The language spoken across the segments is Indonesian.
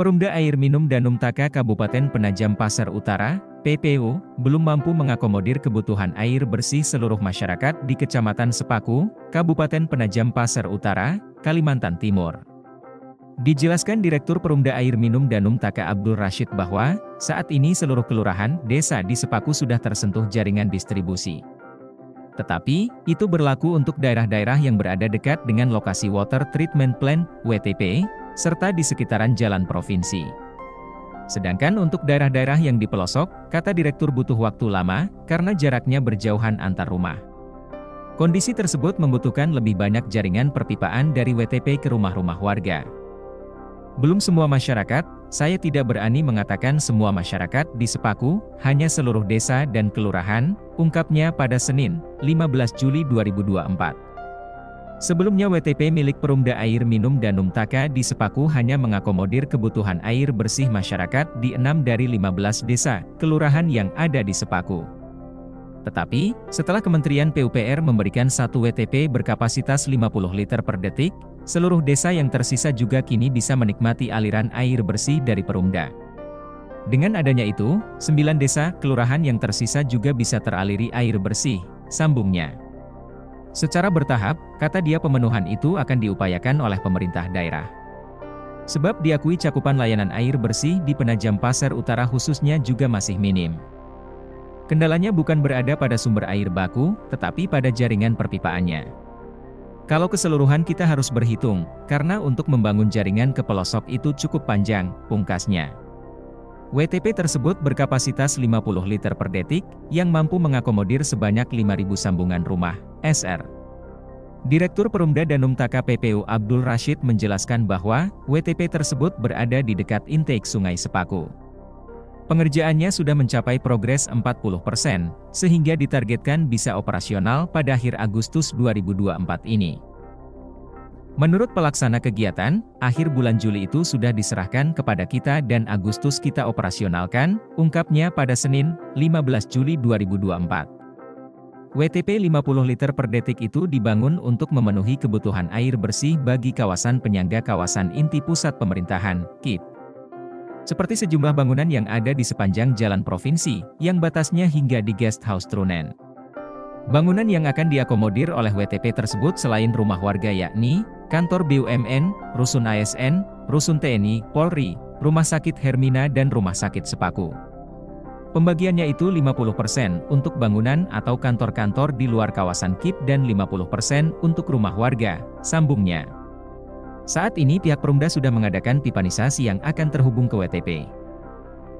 Perumda Air Minum Danum Taka Kabupaten Penajam Pasar Utara, PPU, belum mampu mengakomodir kebutuhan air bersih seluruh masyarakat di Kecamatan Sepaku, Kabupaten Penajam Pasar Utara, Kalimantan Timur. Dijelaskan Direktur Perumda Air Minum Danum Taka Abdul Rashid bahwa, saat ini seluruh kelurahan, desa di Sepaku sudah tersentuh jaringan distribusi. Tetapi, itu berlaku untuk daerah-daerah yang berada dekat dengan lokasi Water Treatment Plant, WTP, serta di sekitaran jalan provinsi. Sedangkan untuk daerah-daerah yang di pelosok, kata Direktur butuh waktu lama, karena jaraknya berjauhan antar rumah. Kondisi tersebut membutuhkan lebih banyak jaringan perpipaan dari WTP ke rumah-rumah warga. Belum semua masyarakat, saya tidak berani mengatakan semua masyarakat di Sepaku, hanya seluruh desa dan kelurahan, ungkapnya pada Senin, 15 Juli 2024. Sebelumnya WTP milik Perumda Air Minum Danum Taka di Sepaku hanya mengakomodir kebutuhan air bersih masyarakat di 6 dari 15 desa, kelurahan yang ada di Sepaku. Tetapi, setelah Kementerian PUPR memberikan satu WTP berkapasitas 50 liter per detik, seluruh desa yang tersisa juga kini bisa menikmati aliran air bersih dari Perumda. Dengan adanya itu, 9 desa, kelurahan yang tersisa juga bisa teraliri air bersih, sambungnya. Secara bertahap, kata dia pemenuhan itu akan diupayakan oleh pemerintah daerah. Sebab diakui cakupan layanan air bersih di Penajam Pasar Utara khususnya juga masih minim. Kendalanya bukan berada pada sumber air baku, tetapi pada jaringan perpipaannya. Kalau keseluruhan kita harus berhitung, karena untuk membangun jaringan ke pelosok itu cukup panjang, pungkasnya. WTP tersebut berkapasitas 50 liter per detik, yang mampu mengakomodir sebanyak 5.000 sambungan rumah, SR. Direktur Perumda Danum Taka PPU Abdul Rashid menjelaskan bahwa, WTP tersebut berada di dekat intake Sungai Sepaku. Pengerjaannya sudah mencapai progres 40%, sehingga ditargetkan bisa operasional pada akhir Agustus 2024 ini. Menurut pelaksana kegiatan, akhir bulan Juli itu sudah diserahkan kepada kita dan Agustus kita operasionalkan, ungkapnya pada Senin, 15 Juli 2024. WTP 50 liter per detik itu dibangun untuk memenuhi kebutuhan air bersih bagi kawasan penyangga kawasan inti pusat pemerintahan, KIP. Seperti sejumlah bangunan yang ada di sepanjang jalan provinsi, yang batasnya hingga di Guest House Trunen. Bangunan yang akan diakomodir oleh WTP tersebut selain rumah warga yakni, kantor BUMN, Rusun ASN, Rusun TNI, Polri, Rumah Sakit Hermina dan Rumah Sakit Sepaku. Pembagiannya itu 50% untuk bangunan atau kantor-kantor di luar kawasan KIP dan 50% untuk rumah warga, sambungnya. Saat ini pihak Perumda sudah mengadakan pipanisasi yang akan terhubung ke WTP.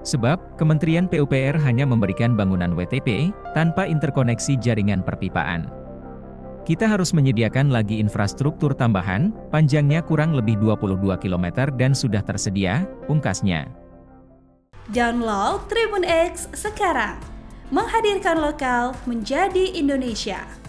Sebab, Kementerian PUPR hanya memberikan bangunan WTP, tanpa interkoneksi jaringan perpipaan. Kita harus menyediakan lagi infrastruktur tambahan, panjangnya kurang lebih 22 km dan sudah tersedia, pungkasnya. Download Tribun X sekarang, menghadirkan lokal menjadi Indonesia.